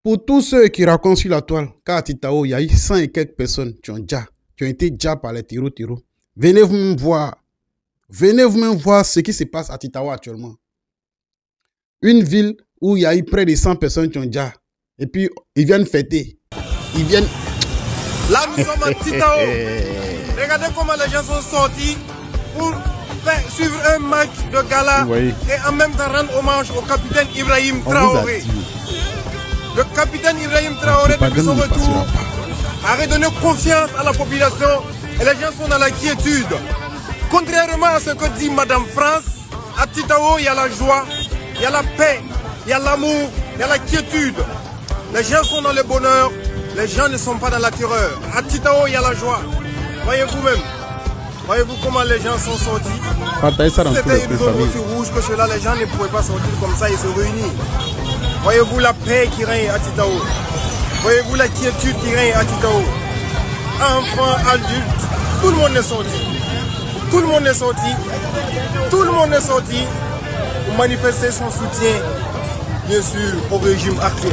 Pour tous ceux qui racontent sur la toile, car à Titao, il y a eu 100 et quelques personnes qui ont été déjà par les terreaux. Venez vous-même voir. Venez vous-même voir ce qui se passe à Titao actuellement. Une ville où il y a eu près de 100 personnes qui ont déjà. Et puis, ils viennent fêter. Ils viennent... Là, nous sommes à Titao. Regardez comment les gens sont sortis pour suivre un match de gala et en même temps rendre hommage au capitaine Ibrahim Traoré. Le capitaine Ibrahim Traoré, depuis son retour, a redonné confiance à la population et les gens sont dans la quiétude. Contrairement à ce que dit Madame France, à Titao, il y a la joie, il y a la paix, il y a l'amour, il y a la quiétude. Les gens sont dans le bonheur, les gens ne sont pas dans la terreur. À Titao, il y a la joie. Voyez vous-même. Voyez-vous comment les gens sont sortis. C'était une zone aussi rouge que cela, les gens ne pouvaient pas sortir comme ça et se réunir. Voyez-vous la paix qui règne à Titao. Voyez-vous la quiétude qui règne à Titao. Enfants, adultes, tout le monde est sorti. Tout le monde est sorti. Tout le monde est sorti pour manifester son soutien, bien sûr, au régime actuel.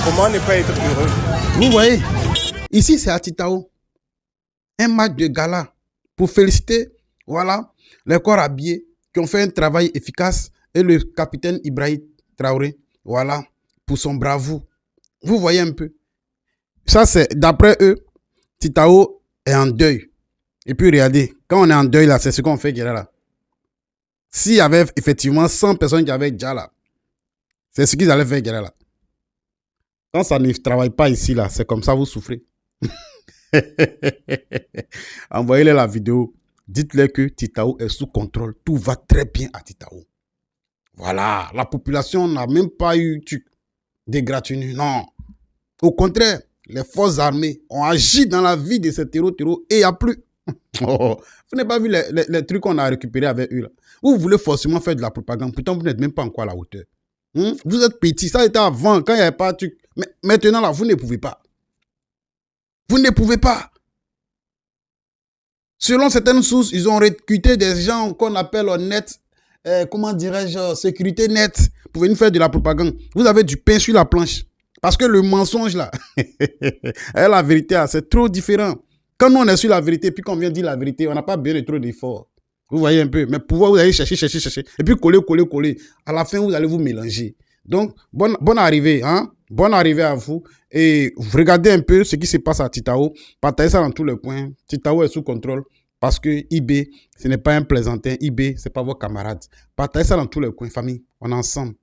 Comment ne pas être heureux? Vous voyez, ici c'est à Titao. Un match de gala pour féliciter, voilà, les corps habillés qui ont fait un travail efficace et le capitaine Ibrahim Traoré, voilà, pour son bravoure. Vous voyez un peu. Ça, c'est, d'après eux, Titao est en deuil. Et puis, regardez, quand on est en deuil, là, c'est ce qu'on fait, là. S'il y avait effectivement 100 personnes qui avaient déjà là, c'est ce qu'ils allaient faire, là. Quand ça ne travaille pas ici, là, c'est comme ça, vous souffrez. Envoyez-les la vidéo. Dites-leur que Titao est sous contrôle. Tout va très bien à Titao. Voilà. La population n'a même pas eu d'égratignure. Non. Au contraire, les forces armées ont agi dans la vie de ces terreaux et il n'y a plus. Oh, vous n'avez pas vu les trucs qu'on a récupérés avec eux là. Vous voulez forcément faire de la propagande. Pourtant, vous n'êtes même pas encore à la hauteur. Vous êtes petit. Ça était avant, quand il n'y avait pas de truc. Mais maintenant, là, vous ne pouvez pas. Vous ne pouvez pas. Selon certaines sources, ils ont recruté des gens qu'on appelle net, comment dirais-je, sécurité net, pour venir faire de la propagande. Vous avez du pain sur la planche. Parce que le mensonge, là, et la vérité, c'est trop différent. Quand nous, on est sur la vérité, puis qu'on vient dire la vérité, on n'a pas besoin de trop d'efforts. Vous voyez un peu. Mais pouvoir, vous allez chercher. Et puis coller. À la fin, vous allez vous mélanger. Donc, bonne arrivée, hein. Bonne arrivée à vous. Et regardez un peu ce qui se passe à Titao. Partagez ça dans tous les coins. Titao est sous contrôle. Parce que IB, ce n'est pas un plaisantin. IB, ce n'est pas vos camarades. Partagez ça dans tous les coins, famille. On est ensemble.